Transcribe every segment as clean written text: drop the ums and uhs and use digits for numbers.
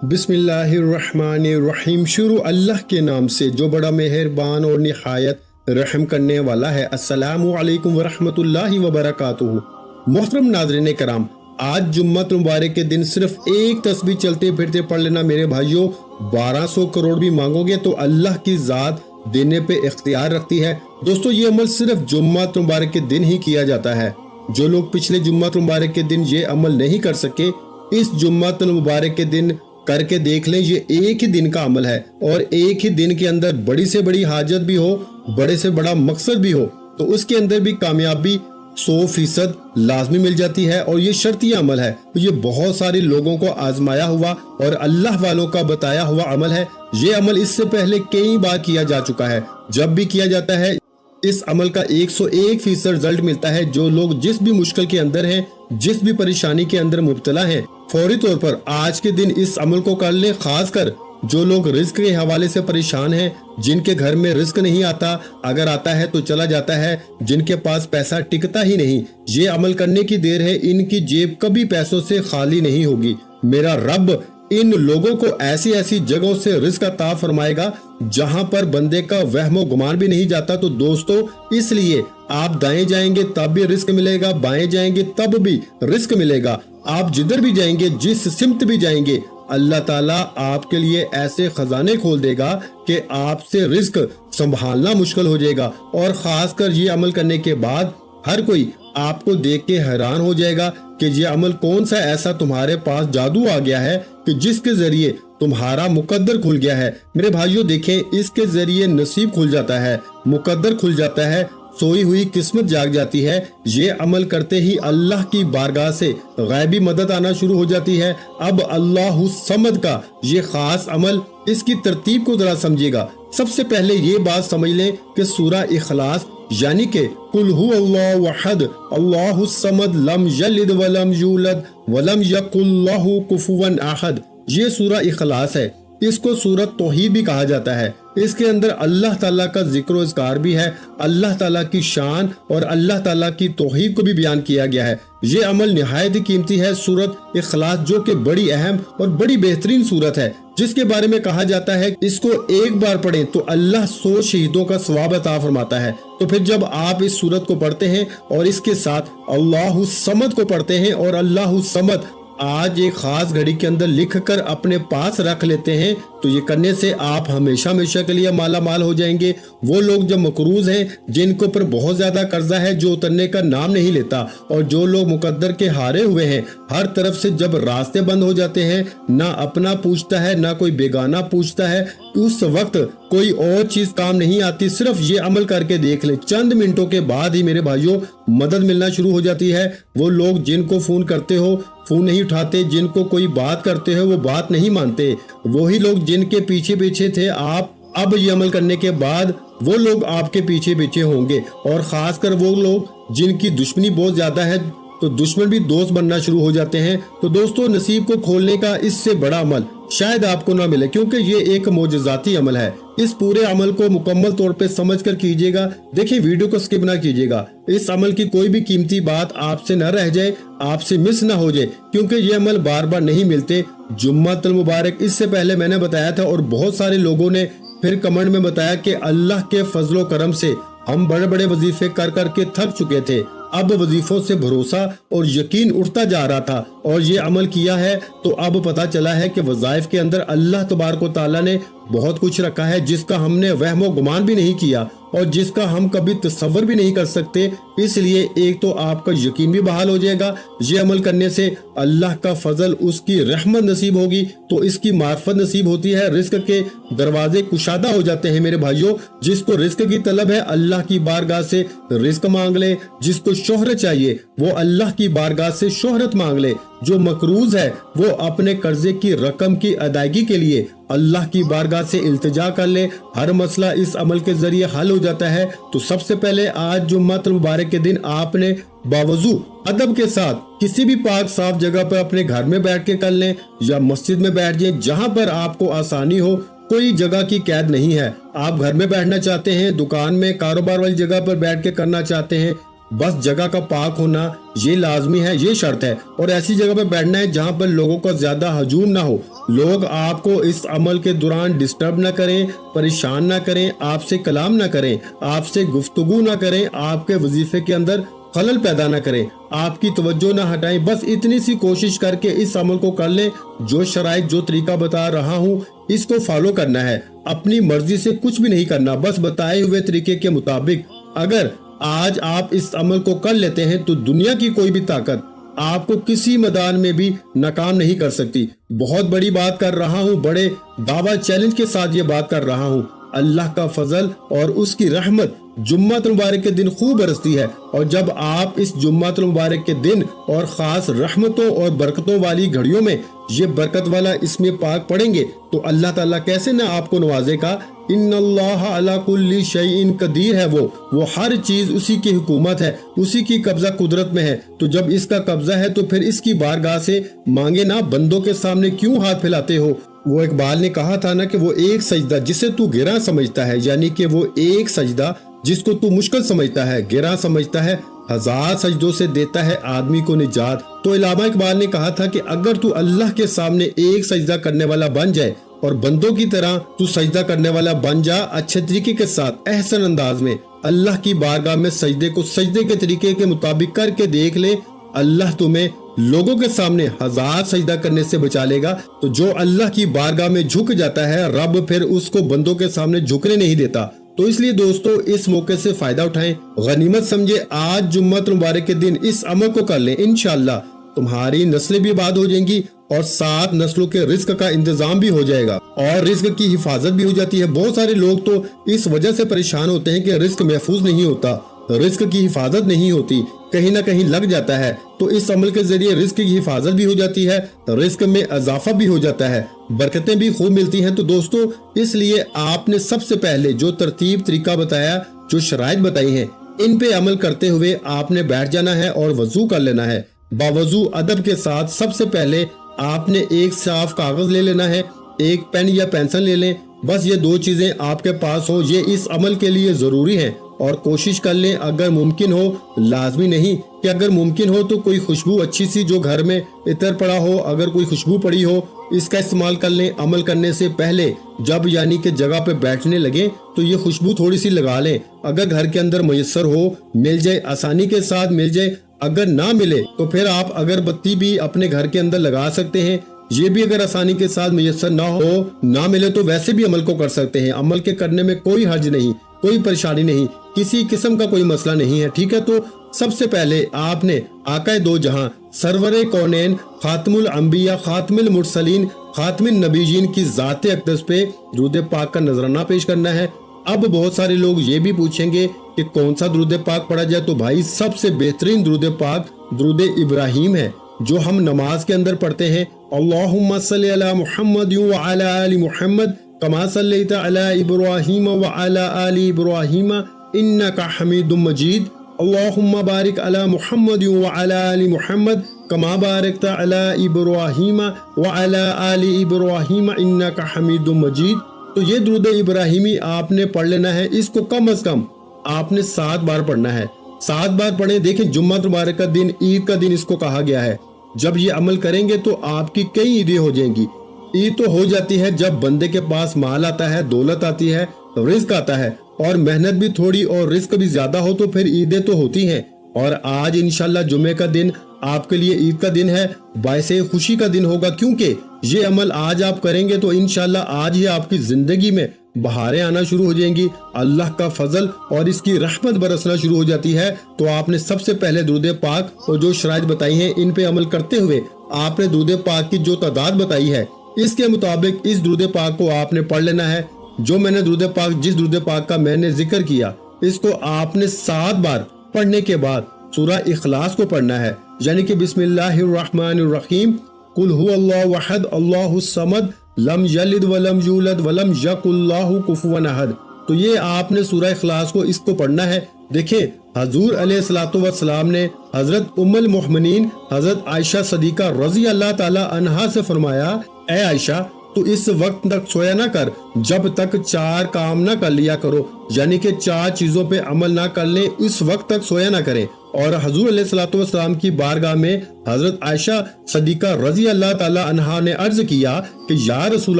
बिस्मिल्लाहिर्रहमानिर्रहीम। शुरू अल्लाह के नाम से जो बड़ा मेहरबान और निहायत रहम करने वाला है। अस्सलामु अलैकुम वरहमतुल्लाहि वबरकातुहू। मोहतरम नाज़रीन कराम, आज जुम्मत मुबारक के दिन सिर्फ एक तस्बीह चलते फिरते पढ़ लेना मेरे भाइयों, 1200 करोड़ भी मांगोगे तो अल्लाह की ज़ात देने पे इख्तियार रखती है। दोस्तों, ये अमल सिर्फ जुम्मत मुबारक के दिन ही किया जाता है। जो लोग पिछले जुम्मत मुबारक के दिन ये अमल नहीं कर सके, इस जुम्मत मुबारक के दिन करके देख लें। ये एक ही दिन का अमल है और एक ही दिन के अंदर बड़ी से बड़ी हाजत भी हो, बड़े से बड़ा मकसद भी हो, तो उसके अंदर भी कामयाबी 100% लाजमी मिल जाती है। और ये शर्ती अमल है। ये बहुत सारे लोगों को आजमाया हुआ और अल्लाह वालों का बताया हुआ अमल है। ये अमल इससे पहले कई बार किया जा चुका है। जब भी किया जाता है इस अमल का 101% रिजल्ट मिलता है। जो लोग जिस भी मुश्किल के अंदर हैं, जिस भी परेशानी के अंदर मुब्तला हैं, फौरी तौर पर आज के दिन इस अमल को कर ले। खासकर जो लोग रिस्क के हवाले से परेशान हैं, जिनके घर में रिस्क नहीं आता, अगर आता है तो चला जाता है, जिनके पास पैसा टिकता ही नहीं, ये अमल करने की देर है। इनकी जेब कभी पैसों से खाली नहीं होगी। मेरा रब इन लोगों को ऐसी ऐसी जगहों से रिस्क अता फरमाएगा जहां पर बंदे का वहमो गुमान भी नहीं जाता। तो दोस्तों, इसलिए आप दाएं जाएंगे तब भी रिस्क मिलेगा, बाएं जाएंगे तब भी रिस्क मिलेगा। आप जिधर भी जाएंगे, जिस सिमत भी जाएंगे, अल्लाह ताला आपके लिए ऐसे खजाने खोल देगा कि आपसे रिस्क संभालना मुश्किल हो जाएगा। और खासकर ये अमल करने के बाद हर कोई आपको देख के हैरान हो जाएगा कि ये अमल कौन सा ऐसा तुम्हारे पास जादू आ गया है कि जिसके जरिए तुम्हारा मुकद्दर खुल गया है। मेरे भाइयों देखें, इसके जरिए नसीब खुल जाता है, मुकद्दर खुल जाता है, सोई हुई किस्मत जाग जाती है। ये अमल करते ही अल्लाह की बारगाह से गैबी मदद आना शुरू हो जाती है। अब अल्लाहु समद का ये खास अमल, इसकी तरतीब को जरा समझिएगा। सबसे पहले ये बात समझ लें कि सूरा इखलास यानी कि कुल हुवल्लाहु अहद अल्लाहु समद लम यलिद वलम यूलद वलम यकुल लहू कुफुवन अहद, ये सूरा इखलास है। इसको सूरत तौहीद भी कहा जाता है। इसके अंदर अल्लाह ताला का जिक्र और इज़कार भी है, अल्लाह ताला की शान और अल्लाह ताला की तौहीद को भी बयान किया गया है। ये अमल निहायत ही कीमती है। सूरत इखलास जो कि बड़ी अहम और बड़ी बेहतरीन सूरत है, जिसके बारे में कहा जाता है इसको एक बार पढ़ें तो अल्लाह 100 शहीदों का सवाब अता फरमाता है। तो फिर जब आप इस सूरत को पढ़ते हैं और इसके साथ अल्लाहु समद को पढ़ते हैं और अल्लाहु समद आज एक खास घड़ी के अंदर लिख कर अपने पास रख लेते हैं, तो ये करने से आप हमेशा हमेशा के लिए माला माल हो जाएंगे। वो लोग जो मकरूज हैं, जिनको पर बहुत ज्यादा कर्जा है, जो उतरने का नाम नहीं लेता, और जो लोग मुकद्दर के हारे हुए हैं, हर तरफ से जब रास्ते बंद हो जाते हैं, ना अपना पूछता है ना कोई बेगाना पूछता है, उस वक्त कोई और चीज काम नहीं आती। सिर्फ ये अमल करके देख ले, चंद मिनटों के बाद ही मेरे भाइयों मदद मिलना शुरू हो जाती है। वो लोग जिनको फोन करते हो फोन नहीं उठाते, जिनको कोई बात करते हो वो बात नहीं मानते, वही लोग जिनके पीछे पीछे थे आप अब ये अमल करने के बाद वो लोग आपके पीछे पीछे होंगे। और खासकर वो लोग जिनकी दुश्मनी बहुत ज्यादा है, तो दुश्मन भी दोस्त बनना शुरू हो जाते हैं। तो दोस्तों, नसीब को खोलने का इससे बड़ा अमल शायद आपको ना मिले, क्योंकि ये एक मोजज़ाती अमल है। इस पूरे अमल को मुकम्मल तौर पे समझ कर कीजिएगा। देखिए, वीडियो को स्किप ना कीजिएगा। इस अमल की कोई भी कीमती बात आपसे न रह जाए, आपसे मिस ना हो जाए, क्योंकि ये अमल बार बार नहीं मिलते। जुम्मतुल मुबारक इससे पहले मैंने बताया था और बहुत सारे लोगों ने फिर कमेंट में बताया कि अल्लाह के फजलो करम से हम बड़े बड़े वजीफे कर करके थक चुके थे, अब वजीफों से भरोसा और यकीन उठता जा रहा था और ये अमल किया है तो अब पता चला है कि वज़ाइफ के अंदर अल्लाह तबारक व तआला ने बहुत कुछ रखा है, जिसका हमने वहमो गुमान भी नहीं किया और जिसका हम कभी तसव्वुर भी नहीं कर सकते। इसलिए एक तो आपका यकीन भी बहाल हो जाएगा। ये अमल करने से अल्लाह का फजल, उसकी रहमत नसीब होगी, तो इसकी मार्फत नसीब होती है, रिस्क के दरवाजे कुशादा हो जाते हैं। मेरे भाइयों, जिसको रिस्क की तलब है अल्लाह की बारगाह से रिस्क मांग ले, जिसको शोहरत चाहिए वो अल्लाह की बारगाह से शोहरत मांग ले, जो मकरूज है वो अपने कर्जे की रकम की अदायगी के लिए अल्लाह की बारगाह से इल्तिजा कर ले। हर मसला इस अमल के जरिए हल हो जाता है। तो सबसे पहले आज जुम्मतुल मुबारक के दिन आपने बावजू अदब के साथ किसी भी पाक साफ जगह पर अपने घर में बैठ के कर लें या मस्जिद में बैठ जाए, जहाँ पर आपको आसानी हो। कोई जगह की कैद नहीं है। आप घर में बैठना चाहते हैं, दुकान में, कारोबार वाली जगह पर बैठ के करना चाहते हैं, बस जगह का पाक होना ये लाजमी है, ये शर्त है। और ऐसी जगह पे बैठना है जहाँ पर लोगों का ज्यादा हजूम ना हो, लोग आपको इस अमल के दौरान डिस्टर्ब ना करें, परेशान ना करें, आपसे कलाम ना करें, आपसे गुफ्तगू ना करें, आपके वजीफे के अंदर खलल पैदा ना करें, आपकी तवज्जो ना हटाएं। बस इतनी सी कोशिश करके इस अमल को कर लें। जो शराइत, जो तरीका बता रहा हूँ, इसको फॉलो करना है। अपनी मर्जी से कुछ भी नहीं करना, बस बताए हुए तरीके के मुताबिक। अगर आज आप इस अमल को कर लेते हैं तो दुनिया की कोई भी ताकत आपको किसी मैदान में भी नाकाम नहीं कर सकती। बहुत बड़ी बात कर रहा हूँ, बड़े दावा चैलेंज के साथ ये बात कर रहा हूँ। अल्लाह का फजल और उसकी रहमत जुम्मत मुबारक के दिन खूब बरसती है। और जब आप इस जुम्मत मुबारक के दिन और खास रहमतों और बरकतों वाली घड़ियों में ये बरकत वाला इसमें पाक पढ़ेंगे तो अल्लाह ताला कैसे ना आपको नवाजेगा। इन्नल्लाह अला कुल्ली शैइन कदीर है, वो हर चीज उसी की हुकूमत है, उसी की कब्जा कुदरत में है। तो जब इसका कब्जा है तो फिर इसकी बारगाह से मांगे ना, बंदों के सामने क्यों हाथ फैलाते हो। वो इकबाल ने कहा था ना कि वो एक सजदा जिसे तू गिरा समझता है, यानी कि वो एक सजदा जिसको तू मुश्किल समझता है, गिरा समझता है, 1000 सजदों से देता है आदमी को निजात। तो इलामा इकबाल ने कहा था कि अगर तू अल्लाह के सामने एक सजदा करने वाला बन जाए और बंदों की तरह तू सजदा करने वाला बन जा, अच्छे तरीके के साथ, एहसन अंदाज में अल्लाह की बारगाह में सजदे को सजदे के तरीके के मुताबिक करके देख ले, अल्लाह तुम्हें लोगों के सामने 1000 सजदा करने से बचा लेगा। तो जो अल्लाह की बारगाह में झुक जाता है, रब फिर उसको बंदों के सामने झुकने नहीं देता। तो इसलिए दोस्तों इस मौके से फायदा उठाएं, गनीमत समझे। आज जुम्मत मुबारक के दिन इस अमल को कर लें, इंशाअल्लाह तुम्हारी नस्लें भी आबाद हो जाएंगी और 7 नस्लों के रिस्क का इंतजाम भी हो जाएगा और रिस्क की हिफाजत भी हो जाती है। बहुत सारे लोग तो इस वजह से परेशान होते हैं कि रिस्क महफूज नहीं होता, रिस्क की हिफाजत नहीं होती, कहीं ना कहीं लग जाता है। तो इस अमल के जरिए रिस्क की हिफाजत भी हो जाती है, रिस्क में इजाफा भी हो जाता है, बरकतें भी खूब मिलती हैं। तो दोस्तों इसलिए आपने सबसे पहले जो तरतीब तरीका बताया, जो शराइत बताई हैं, इन पे अमल करते हुए आपने बैठ जाना है और वजू कर लेना है। बावजू अदब के साथ सबसे पहले आपने एक साफ कागज ले लेना है, एक पेन या पेंसिल ले लें। बस ये 2 चीजें आपके पास हो, ये इस अमल के लिए जरूरी है। और कोशिश कर लें, अगर मुमकिन हो, लाजमी नहीं कि अगर मुमकिन हो तो कोई खुशबू अच्छी सी जो घर में इतर पड़ा हो, अगर कोई खुशबू पड़ी हो, इसका इस्तेमाल कर लें। अमल करने से पहले जब यानी कि जगह पे बैठने लगे तो ये खुशबू थोड़ी सी लगा लें। अगर घर के अंदर मयसर हो, मिल जाए, आसानी के साथ मिल जाए। अगर ना मिले तो फिर आप अगरबत्ती भी अपने घर के अंदर लगा सकते हैं। ये भी अगर आसानी के साथ मयसर ना हो, ना मिले तो वैसे भी अमल को कर सकते हैं। अमल के करने में कोई हर्ज नहीं, कोई परेशानी नहीं, किसी किस्म का कोई मसला नहीं है, ठीक है। तो सबसे पहले आपने आकाए दो जहां, सरवरे कौनैन, खातमुल अंबिया, खातमुल मुरसलीन, खातमुन नबीयीन की ज़ात अक़दस पे दुरूद पाक का नजराना पेश करना है। अब बहुत सारे लोग ये भी पूछेंगे कि कौन सा दुरूद पाक पढ़ा जाए। तो भाई सबसे बेहतरीन दुरूद पाक दुरूद इब्राहिम है, जो हम नमाज के अंदर पढ़ते हैं। अल्लाहुम्मा सल्ली अला मुहम्मद व अला आलि मुहम्मद कमा सल्लैता अला इब्राहीम व अला आलि इब्राहीम इन्नका हमीदुम मजीद। अल्लाहुम्मा बारिक अला मुहम्मद व अला आलि मुहम्मद कमा बारकता अला इब्राहीम व अला आलि इब्राहीम इन्नका हमीदुम मजीद। तो ये दुरूद इब्राहिमी आपने पढ़ लेना है। इसको कम से कम आपने 7 बार पढ़ना है। 7 बार पढ़े। देखें जुम्मत मुबारक का दिन, ईद का दिन इसको कहा गया है। जब ये अमल करेंगे तो आपकी कई ईदें हो जाएंगी। ईद तो हो जाती है जब बंदे के पास माल आता है, दौलत आती है, रिस्क आता है और मेहनत भी थोड़ी और रिस्क भी ज्यादा हो तो फिर ईदें तो होती हैं। और आज इंशाल्लाह जुमे का दिन आपके लिए ईद का दिन है, बायसे खुशी का दिन होगा, क्योंकि ये अमल आज आप करेंगे तो इंशाल्लाह आज ही आपकी जिंदगी में बहारें आना शुरू हो जाएंगी, अल्लाह का फजल और इसकी रहमत बरसना शुरू हो जाती है। तो आपने सबसे पहले दुरूद पाक और जो शराइत बताई हैं, इन पे अमल करते हुए आपने दुरूद पाक की जो तादाद बताई है, इसके मुताबिक इस दुरूद पाक को आपने पढ़ लेना है। जो मैंने दुरूद पाक, जिस दुरूद पाक का मैंने जिक्र किया, इसको आपने 7 बार पढ़ने के बाद सूरा इखलास को पढ़ना है, यानी कि बिस्मिल्लाहिर्रहमानिर्रहीम, कुल हुवल्लाहु अहद अल्लाहुस समद लम यलिद वलम यूलद वलम यकुल्लाहु कुफुवन अहद। तो ये आपने सूरा इखलास को इसको पढ़ना है। देखिए हजूर अलैहिस्सलातु वस्सलाम ने हजरत उम्मुल मोमिनीन हजरत आयशा सदीका रजी अल्लाह ताला अन्हा से फरमाया, ए आयशा तो इस वक्त तक सोया ना कर जब तक 4 काम ना कर लिया करो, यानी कि 4 चीजों पे अमल ना कर ले, इस वक्त तक सोया ना करें। اور حضور علیہ الصلوۃ والسلام کی بارگاہ میں حضرت عائشہ صدیقہ رضی اللہ تعالی عنہا نے عرض کیا کہ یا رسول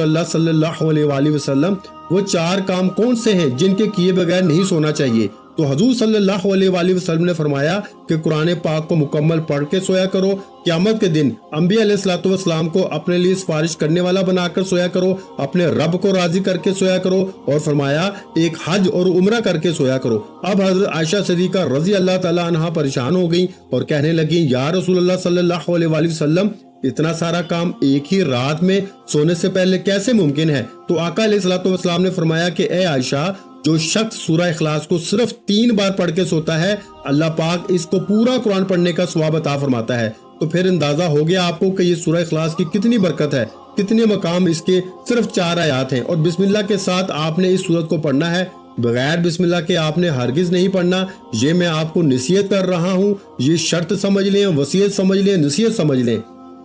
اللہ صلی اللہ علیہ وآلہ وسلم وہ 4 کام کون سے ہیں جن کے کیے بغیر نہیں سونا چاہیے؟ تو حضور صلی اللہ علیہ وآلہ وسلم نے فرمایا کہ قرآن پاک کو مکمل پڑھ کے سویا کرو، قیامت کے دن انبیاء علیہ الصلوۃ والسلام کو اپنے لیے سفارش کرنے والا بنا کر سویا کرو، اپنے رب کو راضی کر کے سویا کرو، اور فرمایا ایک حج اور عمرہ کر کے سویا کرو۔ اب حضرت عائشہ صدیقہ رضی اللہ تعالی عنہا پریشان ہو گئیں اور کہنے لگیں یا رسول اللہ صلی اللہ علیہ وآلہ وسلم اتنا سارا کام ایک ہی رات میں سونے سے پہلے کیسے ممکن ہے؟ تو آقا علیہ الصلوۃ والسلام نے فرمایا کہ اے عائشہ، جو شخص سورہ اخلاص کو صرف 3 بار پڑھ کے سوتا ہے اللہ پاک اس کو پورا قرآن پڑھنے کا ثواب عطا فرماتا ہے۔ تو پھر اندازہ ہو گیا آپ کو کہ یہ سورہ اخلاص کی کتنی برکت ہے، کتنے مقام اس کے صرف 4 آیات ہیں، اور بسم اللہ کے ساتھ آپ نے اس سورت کو پڑھنا ہے، بغیر بسم اللہ کے آپ نے ہرگز نہیں پڑھنا۔ یہ میں آپ کو نصیحت کر رہا ہوں، یہ شرط سمجھ لیں، وصیت سمجھ لیں، نصیحت سمجھ لیں،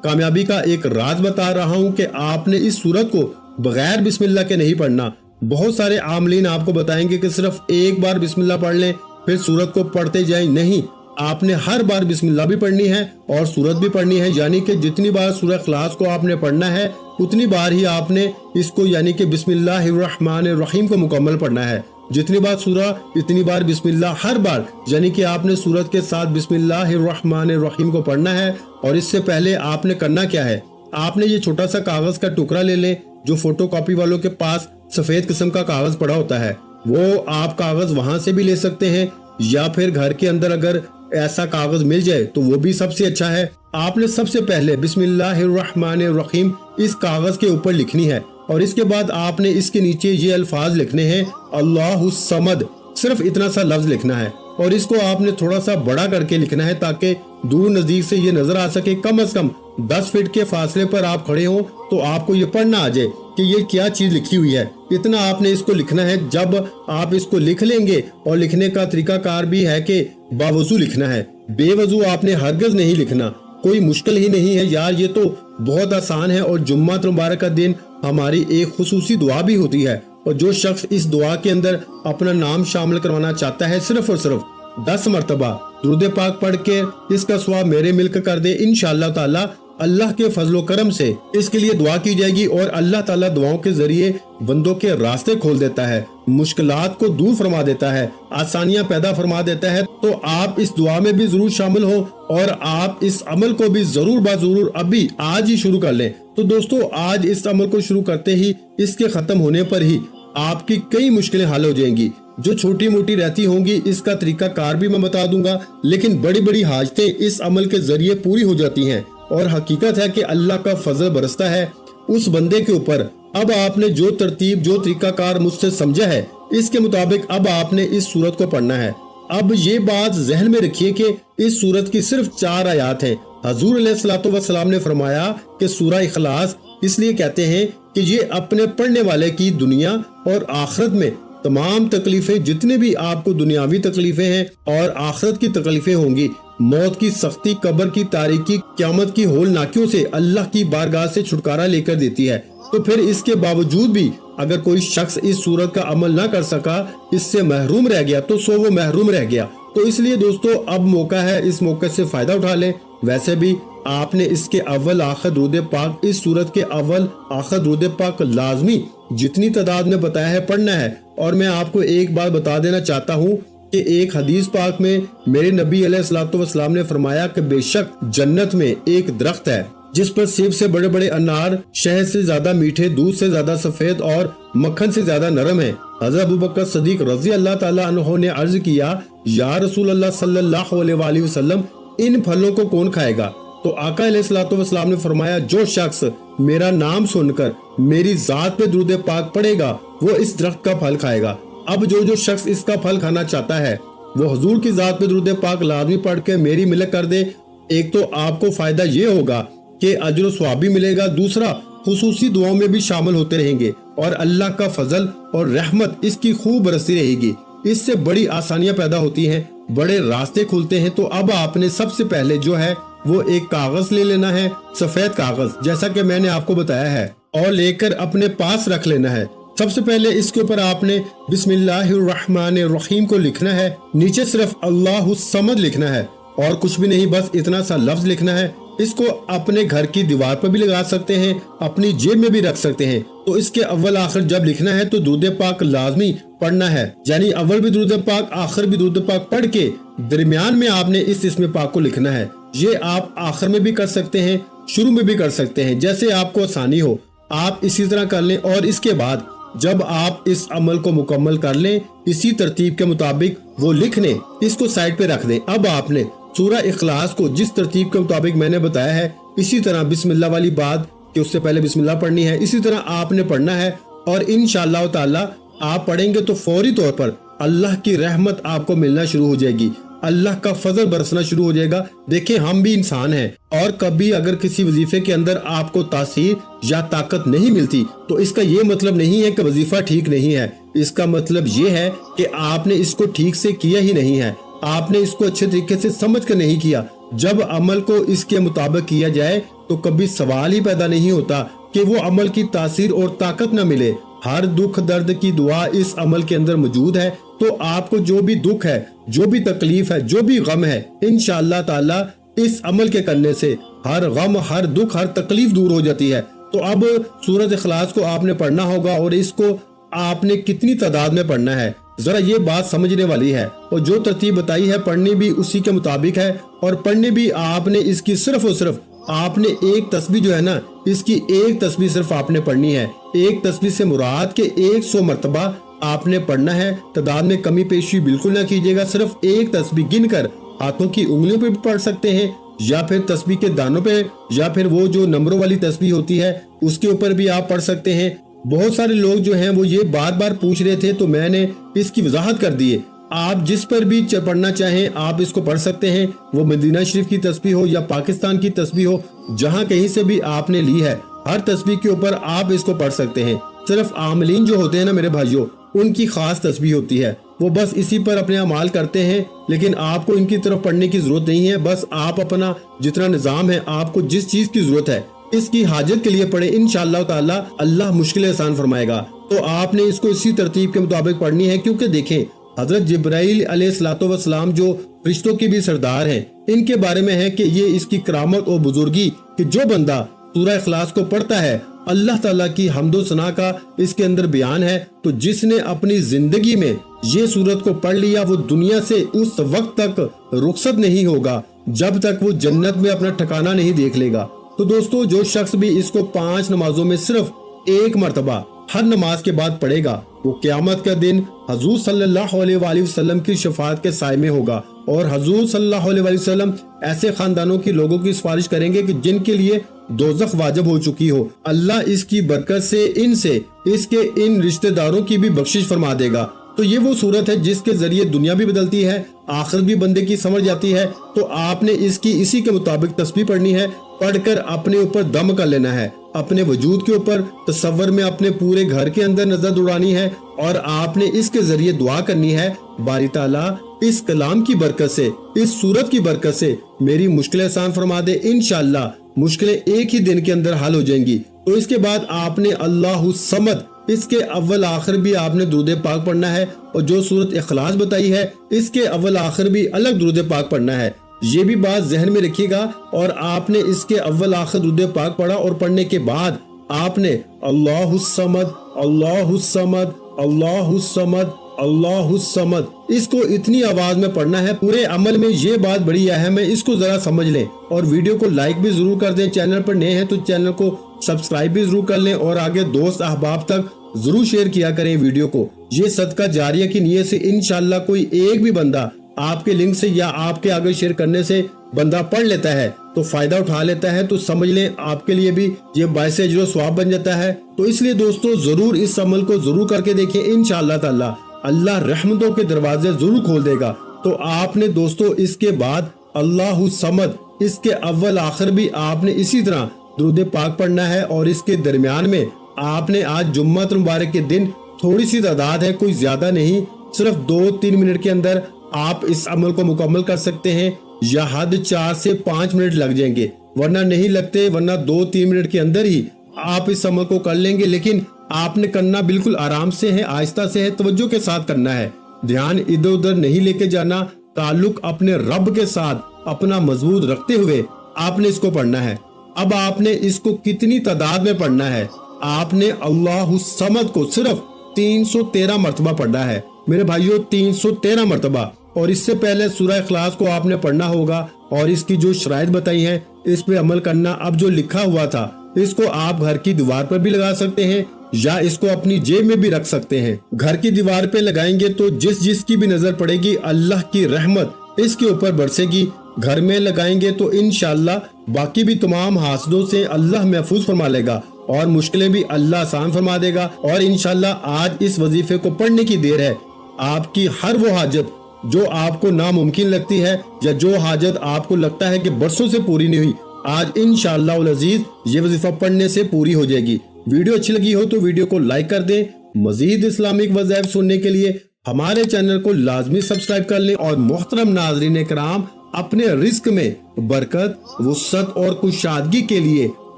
کامیابی کا ایک راز بتا رہا ہوں کہ آپ نے اس سورت کو بغیر بسم اللہ کے نہیں پڑھنا۔ بہت سارے عاملین آپ کو بتائیں گے کہ صرف ایک بار بسم اللہ پڑھ لیں پھر سورت کو پڑھتے جائیں، نہیں، آپ نے ہر بار بسم اللہ بھی پڑھنی ہے اور سورت بھی پڑھنی ہے، یعنی کہ جتنی بار سورہ اخلاص کو آپ نے پڑھنا ہے اتنی بار ہی آپ نے اس کو یعنی کہ بسم اللہ الرحمن الرحیم کو مکمل پڑھنا ہے۔ جتنی بار سورہ اتنی بار بسم اللہ، ہر بار یعنی کہ آپ نے سورت کے ساتھ بسم اللہ الرحمن الرحیم کو پڑھنا ہے۔ اور اس سے پہلے آپ نے کرنا کیا ہے، آپ نے یہ چھوٹا سا کاغذ کا ٹکڑا لے لیں، جو فوٹو کاپی والوں کے پاس سفید قسم کا کاغذ پڑا ہوتا ہے، وہ آپ کاغذ وہاں سے بھی لے سکتے ہیں، یا پھر گھر کے اندر اگر ایسا کاغذ مل جائے تو وہ بھی سب سے اچھا ہے۔ آپ نے سب سے پہلے بسم اللہ الرحمن الرحیم اس کاغذ کے اوپر لکھنی ہے، اور اس کے بعد آپ نے اس کے نیچے یہ الفاظ لکھنے ہیں اللہ الصمد، صرف اتنا سا لفظ لکھنا ہے، اور اس کو آپ نے تھوڑا سا بڑا کر کے لکھنا ہے تاکہ دور نزدیک سے یہ نظر آ سکے۔ کم از کم 10 فٹ کے فاصلے پر آپ کھڑے ہوں تو آپ کو یہ پڑھنا آ جائے کہ یہ کیا چیز لکھی ہوئی ہے، اتنا آپ نے اس کو لکھنا ہے۔ جب آپ اس کو لکھ لیں گے، اور لکھنے کا طریقہ کار بھی ہے کہ باوضو لکھنا ہے، بے وضو آپ نے ہرگز نہیں لکھنا، کوئی مشکل ہی نہیں ہے یار، یہ تو بہت آسان ہے۔ اور جمعہ مبارک کا دن ہماری ایک خصوصی دعا بھی ہوتی ہے، اور جو شخص اس دعا کے اندر اپنا نام شامل کروانا چاہتا ہے صرف اور صرف 10 مرتبہ درود پاک پڑھ کے اس کا ثواب میرے ملک کر دے، انشاءاللہ تعالی اللہ کے فضل و کرم سے اس کے لیے دعا کی جائے گی، اور اللہ تعالیٰ دعاؤں کے ذریعے بندوں کے راستے کھول دیتا ہے، مشکلات کو دور فرما دیتا ہے، آسانیاں پیدا فرما دیتا ہے۔ تو آپ اس دعا میں بھی ضرور شامل ہو، اور آپ اس عمل کو بھی ضرور ضرور ابھی آج ہی شروع کر لیں۔ تو دوستو، آج اس عمل کو شروع کرتے ہی اس کے ختم ہونے پر ہی آپ کی کئی مشکلیں حل ہو جائیں گی، جو چھوٹی موٹی رہتی ہوں گی اس کا طریقہ کار بھی میں بتا دوں گا، لیکن بڑی بڑی حاجتیں اس عمل کے ذریعے پوری ہو جاتی ہیں۔ اور حقیقت ہے کہ اللہ کا فضل برستا ہے اس بندے کے اوپر۔ اب آپ نے جو ترتیب، جو طریقہ کار مجھ سے سمجھا ہے، اس کے مطابق اب آپ نے اس سورت کو پڑھنا ہے۔ اب یہ بات ذہن میں رکھیے کہ اس سورت کی صرف 4 آیات ہیں۔ حضور علیہ الصلوۃ والسلام نے فرمایا کہ سورہ اخلاص اس لیے کہتے ہیں کہ یہ اپنے پڑھنے والے کی دنیا اور آخرت میں تمام تکلیفیں، جتنے بھی آپ کو دنیاوی تکلیفیں ہیں اور آخرت کی تکلیفیں ہوں گی، موت کی سختی، قبر کی تاریکی، قیامت کی ہولناکیوں سے اللہ کی بارگاہ سے چھٹکارا لے کر دیتی ہے۔ تو پھر اس کے باوجود بھی اگر کوئی شخص اس سورت کا عمل نہ کر سکا، اس سے محروم رہ گیا، تو سو وہ محروم رہ گیا۔ تو اس لیے دوستو، اب موقع ہے، اس موقع سے فائدہ اٹھا لیں۔ ویسے بھی آپ نے اس کے اول آخر درود پاک، اس سورت کے اول آخر درود پاک لازمی جتنی تعداد میں بتایا ہے پڑھنا ہے۔ اور میں آپ کو ایک بات بتا دینا چاہتا ہوں کہ ایک حدیث پاک میں میرے نبی علیہ الصلوۃ والسلام نے فرمایا کہ بے شک جنت میں ایک درخت ہے جس پر سیب سے بڑے بڑے انار، شہد سے زیادہ میٹھے، دودھ سے زیادہ سفید اور مکھن سے زیادہ نرم ہیں۔ حضرت ابوبکر صدیق رضی اللہ تعالی عنہ نے عرض کیا، یا رسول اللہ صلی اللہ علیہ وآلہ وسلم، ان پھلوں کو کون کھائے گا؟ تو آقا علیہ الصلوۃ والسلام نے فرمایا، جو شخص میرا نام سن کر میری ذات پہ درود پاک پڑھے گا وہ اس درخت کا پھل کھائے گا۔ اب جو شخص اس کا پھل کھانا چاہتا ہے وہ حضور کی ذات پہ درود پاک لازمی پڑھ کے میری ملک کر دے۔ ایک تو آپ کو فائدہ یہ ہوگا کہ اجر و ثواب بھی ملے گا، دوسرا خصوصی دعاؤں میں بھی شامل ہوتے رہیں گے، اور اللہ کا فضل اور رحمت اس کی خوب برستی رہے گی۔ اس سے بڑی آسانیاں پیدا ہوتی ہیں، بڑے راستے کھلتے ہیں۔ تو اب آپ نے سب سے پہلے جو ہے وہ ایک کاغذ لے لینا ہے، سفید کاغذ، جیسا کہ میں نے آپ کو بتایا ہے، اور لے کر اپنے پاس رکھ لینا ہے۔ سب سے پہلے اس کے اوپر آپ نے بسم اللہ الرحمن الرحیم کو لکھنا ہے، نیچے صرف اللہ الصمد لکھنا ہے، और कुछ भी नहीं, बस इतना सा लफ्ज लिखना है। इसको अपने घर की दीवार पर भी लगा सकते हैं, अपनी जेब में भी रख सकते हैं। तो इसके अव्वल आखिर जब लिखना है तो दुरूद पाक लाजमी पढ़ना है, यानी अव्वल भी दुरूद पाक आखिर भी दुरूद पाक पढ़ के दरमियान में आपने इस इस्म पाक को लिखना है। ये आप आखिर में भी कर सकते हैं, शुरू में भी कर सकते हैं, जैसे आपको आसानी हो आप इसी तरह कर लें। और इसके बाद जब आप इस अमल को मुकम्मल कर लें, इसी तरतीब के मुताबिक वो लिख लें, इसको साइड पे रख दें। अब आपने सूरह इखलास को जिस तरतीब के मुताबिक मैंने बताया है, इसी तरह बिस्मिल्लाह वाली बात कि उससे पहले बिस्मिल्लाह पढ़नी है, इसी तरह आपने पढ़ना है। और इंशाअल्लाह ताला आप पढ़ेंगे तो फौरी तौर पर अल्लाह की रहमत आपको मिलना शुरू हो जाएगी, अल्लाह का फजल बरसना शुरू हो जाएगा। देखिए हम भी इंसान हैं, और कभी अगर किसी वजीफे के अंदर आपको तासीर या ताकत नहीं मिलती तो इसका ये मतलब नहीं है कि वजीफा ठीक नहीं है। इसका मतलब ये है कि आपने इसको ठीक से किया ही नहीं है, आपने इसको अच्छे तरीके से समझ कर नहीं किया। जब अमल को इसके मुताबिक किया जाए तो कभी सवाल ही पैदा नहीं होता कि वो अमल की तासीर और ताकत न मिले। हर दुख दर्द की दुआ इस अमल के अंदर मौजूद है। तो आपको जो भी दुख है, जो भी तकलीफ है, जो भी गम है, इंशाअल्लाह ताला इस अमल के करने से हर गम, हर दुख, हर तकलीफ दूर हो जाती है। तो अब सूरत इखलास को आपने पढ़ना होगा, और इसको आपने कितनी तादाद में पढ़ना है जरा ये बात समझने वाली है। और जो तरतीब बताई है पढ़नी भी उसी के मुताबिक है, और पढ़ने भी आपने इसकी सिर्फ और सिर्फ आपने एक तस्बीह जो है ना, इसकी एक तस्बीह सिर्फ आपने पढ़नी है। एक तस्बीह से मुराद के 100 मरतबा आपने पढ़ना है। तादाद में कमी पेशी बिल्कुल ना कीजिएगा, सिर्फ एक तस्बीह गिनकर हाथों की उंगलियों पे भी पढ़ सकते हैं, या फिर तस्बीह के दानों पे, या फिर वो जो नंबरों वाली तस्बीह होती है उसके ऊपर भी आप पढ़ सकते हैं। बहुत सारे लोग जो हैं वो ये बार बार पूछ रहे थे, तो मैंने इसकी वजाहत कर दी है। आप जिस पर भी पढ़ना चाहें आप इसको पढ़ सकते हैं, वो मदीना शरीफ की तस्बीह हो या पाकिस्तान की तस्बीह हो, जहां कहीं से भी आपने ली है, हर तस्बीह के ऊपर आप इसको पढ़ सकते हैं। सिर्फ आमलीन जो होते हैं ना मेरे भाइयों, उनकी खास तस्बीह होती है, वो बस इसी पर अपने अमाल करते हैं, लेकिन आपको इनकी तरफ पढ़ने की जरूरत नहीं है। बस आप अपना जितना निजाम है, आपको जिस चीज की जरूरत है इसकी हाजत के लिए पढ़े, इंशाअल्लाह ताला अल्लाह मुश्किलें आसान फरमाएगा। तो आपने इसको इसी तरतीब के मुताबिक पढ़नी है, क्योंकि देखें हजरत जिब्राइल अलैहिस्सलाम जो फरिश्तों के भी सरदार हैं, इनके बारे में है कि ये इसकी करामत और बुजुर्गी कि जो बंदा सूरह इखलास को पढ़ता है, अल्लाह ताला की हम्दो सना का इसके अंदर बयान है। तो जिसने अपनी जिंदगी में ये सूरत को पढ़ लिया, वो दुनिया से उस वक्त तक रुखसत नहीं होगा जब तक वो जन्नत में अपना ठिकाना नहीं देख लेगा। तो दोस्तों, जो शख्स भी इसको 5 नमाजों में सिर्फ एक मरतबा हर नमाज के बाद पढ़ेगा, वो क़यामत का दिन हजूर सल्लल्लाहु अलैहि वसल्लम की शफाअत के साए में होगा। और हजूर सल्लल्लाहु अलैहि वसल्लम ऐसे खानदानों की लोगों की सिफारिश करेंगे कि जिनके लिए दोज़ख वाजिब हो चुकी हो। अल्लाह इसकी बरकत से इनसे इसके इन रिश्तेदारों की भी बख्शिश फरमा देगा। तो ये वो सूरत है जिसके जरिए दुनिया भी बदलती है, आखिरत भी बंदे की समझ जाती है। तो आपने इसकी इसी के मुताबिक तस्बीह पढ़नी है, पढ़कर अपने ऊपर दम कर लेना है, अपने वजूद के ऊपर तसव्वुर में अपने पूरे घर के अंदर नजर दौड़ानी है, और आपने इसके जरिए दुआ करनी है, बारी ताला इस कलाम की बरकत से, इस सूरत की बरकत से मेरी मुश्किलें आसान फरमा दे। इंशाअल्लाह मुश्किलें एक ही दिन के अंदर हल हो जाएंगी। तो इसके बाद आपने अल्लाहु समद, इसके अव्वल आखिर भी आपने दुरूद पाक पढ़ना है, और जो सूरत इखलास बताई है इसके अव्वल आखिर भी अलग दुरूद पाक पढ़ना है। ये भी बात जहन में रखिएगा। और आपने इसके अव्वल आखिर दुरूद पाक पढ़ा, और पढ़ने के बाद आपने अल्लाहु समद, अल्लाहु समद, अल्लाहु समद, अल्लाहु समद, इसको इतनी आवाज में पढ़ना है। पूरे अमल में ये बात बड़ी अहम है, इसको जरा समझ लें। और वीडियो को लाइक भी जरूर कर दें, चैनल पर नए हैं तो चैनल को सब्सक्राइब भी जरूर कर लें, और आगे दोस्त अहबाब तक जरूर शेयर किया करें वीडियो को। ये सदका जारिया की नीयत से इंशाअल्लाह कोई एक भी बंदा आपके लिंक से या आपके आगे शेयर करने से बंदा पढ़ लेता है, तो फायदा उठा लेता है, तो समझ लें आपके लिए भी ये बायसे अजर व सवाब बन जाता है। तो इसलिए दोस्तों जरूर इस अमल को जरूर करके देखें, इंशाअल्लाह ताला अल्लाह रहमतों के दरवाजे जरूर खोल देगा। तो आपने दोस्तों इसके बाद अल्लाहु समद, इसके अव्वल आखिर भी आपने इसी तरह दुरूद पाक पढ़ना है। और इसके दरमियान में आपने आज जुम्मत मुबारक के दिन थोड़ी सी तादाद है, कोई ज्यादा नहीं, सिर्फ 2-3 मिनट के अंदर आप इस अमल को मुकम्मल कर सकते हैं, या हद 4 से 5 मिनट लग जाएंगे, वरना नहीं लगते, वरना 2-3 मिनट के अंदर ही आप इस अमल को कर लेंगे। लेकिन आपने करना बिल्कुल आराम से है, आहिस्ता से है, तवज्जो के साथ करना है, ध्यान इधर उधर नहीं लेके जाना, ताल्लुक अपने रब के साथ, अपना मजबूत रखते हुए आपने इसको पढ़ना है। अब आपने इसको कितनी तादाद में पढ़ना है? आपने अल्लाहु समद को सिर्फ 313 मरतबा पढ़ना है मेरे भाइयों, 313 मरतबा। और इससे पहले सूरह इखलास को आपने पढ़ना होगा और इसकी जो शराइत बताई हैं इस पे अमल करना। अब जो लिखा हुआ था इसको आप घर की दीवार पर भी लगा सकते हैं या इसको अपनी जेब में भी रख सकते हैं। घर की दीवार पे लगाएंगे तो जिसकी भी नजर पड़ेगी अल्लाह की रहमत इसके ऊपर बरसेगी। घर में लगाएंगे तो इंशाअल्लाह बाकी भी तमाम हासदों से अल्लाह महफूज फरमा लेगा और मुश्किलें भी अल्लाह आसान फरमा देगा। और इंशाअल्लाह आज इस वजीफे को पढ़ने की देर है। आपकी हर वो हाजत जो आपको नामुमकिन लगती है या जो हाजत आपको लगता है कि बरसों से पूरी नहीं हुई, आज इंशाअल्लाह अज़ीज ये वजीफा पढ़ने से पूरी हो जाएगी। वीडियो अच्छी लगी हो तो वीडियो को लाइक कर दें। मजीद इस्लामिक वज़ाइफ सुनने के लिए हमारे चैनल को लाजमी सब्सक्राइब कर लें। और मोहतरम नाज़रीन कराम, अपने रिस्क में बरकत, वुसअत और कुशादगी के लिए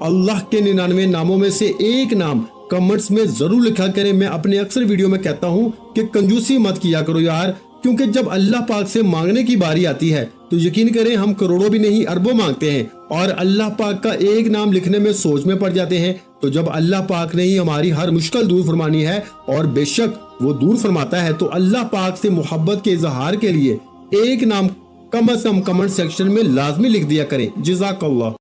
अल्लाह के 99 नामों में से एक नाम कमेंट्स में जरूर लिखा करें। मैं अपने अक्सर वीडियो में कहता हूँ कि कंजूसी मत किया करो यार, क्योंकि जब अल्लाह पाक से मांगने की बारी आती है तो यकीन करें हम करोड़ों भी नहीं अरबों मांगते हैं और अल्लाह पाक का एक नाम लिखने में सोच में पड़ जाते हैं। तो जब अल्लाह पाक ने ही हमारी हर मुश्किल दूर फरमानी है और बेशक वो दूर फरमाता है, तो अल्लाह पाक से मोहब्बत के इजहार के लिए एक नाम कम से कम कमेंट सेक्शन में लाजमी लिख दिया करें। जज़ाकल्लाह।